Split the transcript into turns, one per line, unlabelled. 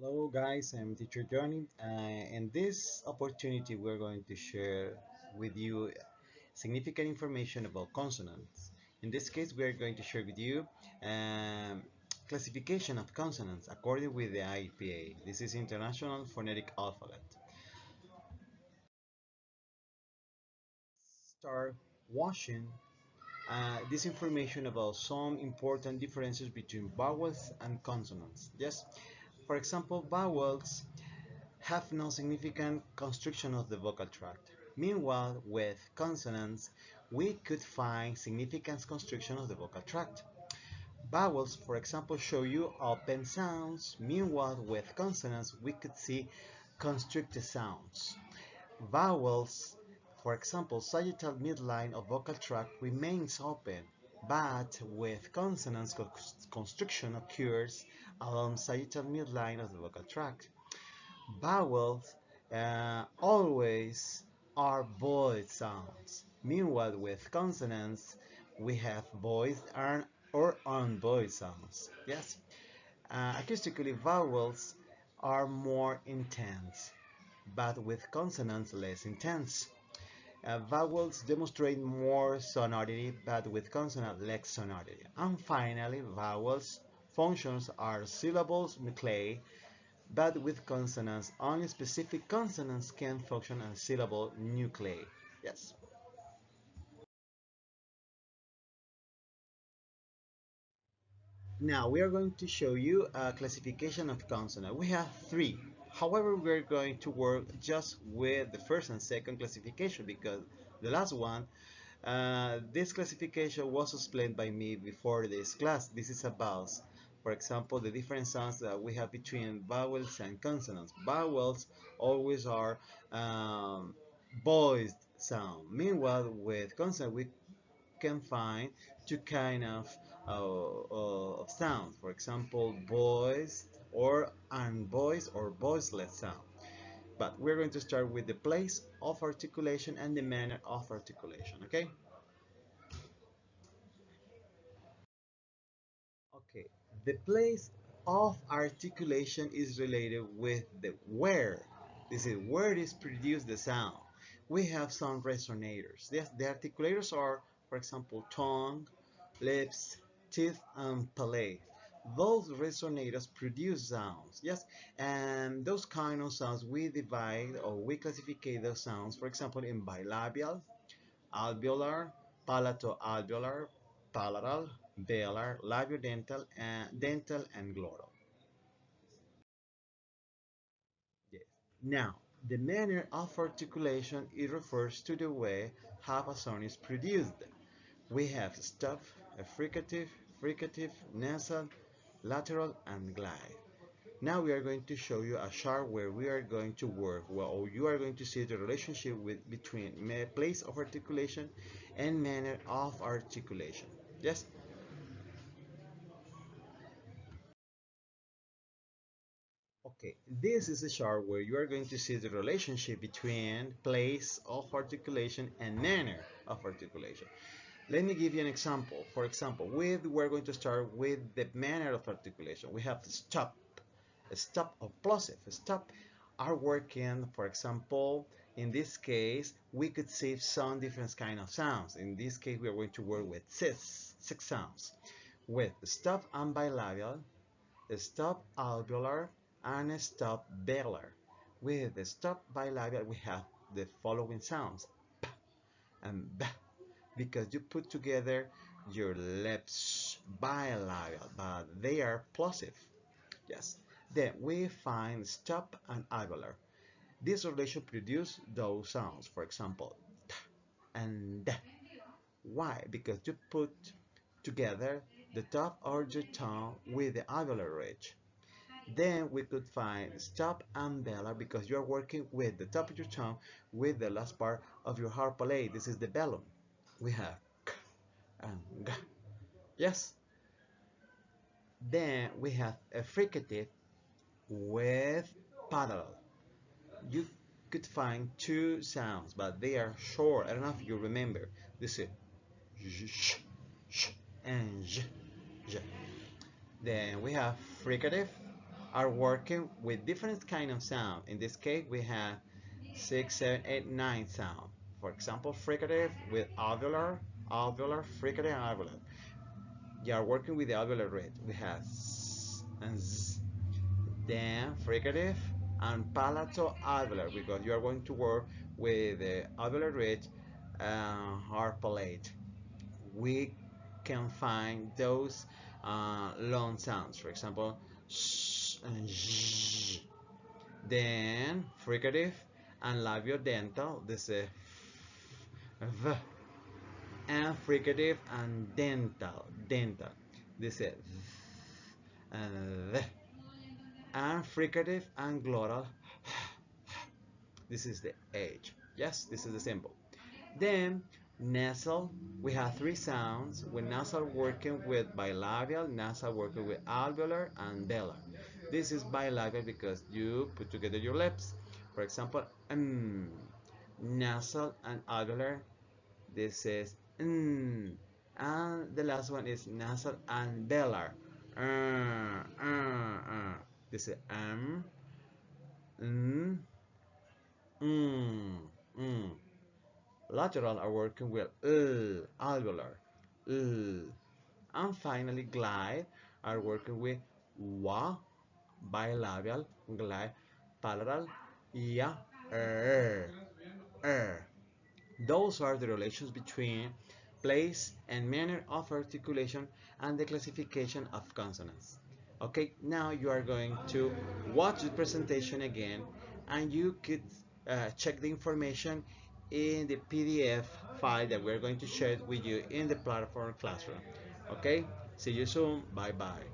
Hello guys, I'm Teacher Johnny. In this opportunity, we're going to share with you significant information about consonants. In this case, we are going to share with you um, classification of consonants according with the IPA. This is International Phonetic Alphabet. Start watching this information about some important differences between vowels and consonants. Yes, for example, vowels have no significant constriction of the vocal tract. Meanwhile, with consonants, we could find significant constriction of the vocal tract. Vowels, for example, show you open sounds. Meanwhile, with consonants, we could see constricted sounds. Vowels, for example, sagittal midline of vocal tract remains open, but with consonants, constriction occurs along sagittal midline of the vocal tract. Vowels always are voiced sounds. Meanwhile, with consonants, we have voiced and or unvoiced sounds. Yes. Acoustically, vowels are more intense, but with consonants, less intense. Vowels demonstrate more sonority, but with consonant, less sonority. And finally, vowels functions are syllables nuclei, but with consonants, only specific consonants can function as syllable nuclei. Yes. Now we are going to show you a classification of consonants. We have three. However, we're going to work just with the first and second classification because the last one, this classification was explained by me before this class. This is about, for example, the different sounds that we have between vowels and consonants. Vowels always are voiced sound. Meanwhile, with consonant, we can find two kind of sounds. For example, voiced or unvoiced or voiceless sound. But we're going to start with the place of articulation and the manner of articulation. Okay. Okay, the place of articulation is related with the where. This is where it is produced the sound. We have some resonators. The articulators are, for example, tongue, lips, teeth, and palate. Those resonators produce sounds, yes, and those kind of sounds we divide or we classify those sounds, for example, in bilabial, alveolar, palato-alveolar, palatal, velar, labiodental, and dental, and glottal. Yes. Now, the manner of articulation it refers to the way how a sound is produced. We have stop, fricative, nasal, lateral, and glide. Now we are going to show you a chart where we are going to work, well, you are going to see the relationship between place of articulation and manner of articulation. Yes? Okay, this is a chart where you are going to see the relationship between place of articulation and manner of articulation. Let me give you an example. For example, we're going to start with the manner of articulation. We have stop, a stop or plosive. Stop are working, for example, in this case, we could see some different kind of sounds. In this case, we are going to work with six sounds. With stop and bilabial, stop alveolar, and stop velar. With the stop bilabial, we have the following sounds. P and B, because you put together your lips bilabial, but they are plosive. Yes. Then we find stop and alveolar. This relation produce those sounds. For example, t and d. Why? Because you put together the top of your tongue with the alveolar ridge. Then we could find stop and velar because you are working with the top of your tongue with the last part of your hard palate. This is the velum. We have k and g. Yes. Then we have a fricative with parallel. You could find two sounds, but they are short. I don't know if you remember. This is sh, sh, and j, j. Then we have fricative are working with different kind of sound. In this case, we have 6, 7, 8, 9 sound. For example, fricative with alveolar, alveolar, fricative, and alveolar. You are working with the alveolar rate. We have s and z. Then fricative and palatal alveolar, because you are going to work with the alveolar rate hard palate. We can find those long sounds, for example, sh and sh. Then fricative and labiodental, this is v, and fricative and dental, this is v, and fricative and glottal, this is the H. Yes, this is the symbol. Then nasal, we have three sounds, with nasal working with bilabial, nasal working with alveolar and velar. This is bilabial because you put together your lips. For example, nasal and alveolar, this is and the last one is nasal and velar. This is mm, mm. Lateral are working with alveolar, and finally glide are working with wa, bilabial, glide, palatal, ya, er. Those are the relations between place and manner of articulation and the classification of consonants. Okay, now you are going to watch the presentation again, and you could check the information in the PDF file that we're going to share with you in the platform classroom. Okay, see you soon. Bye bye.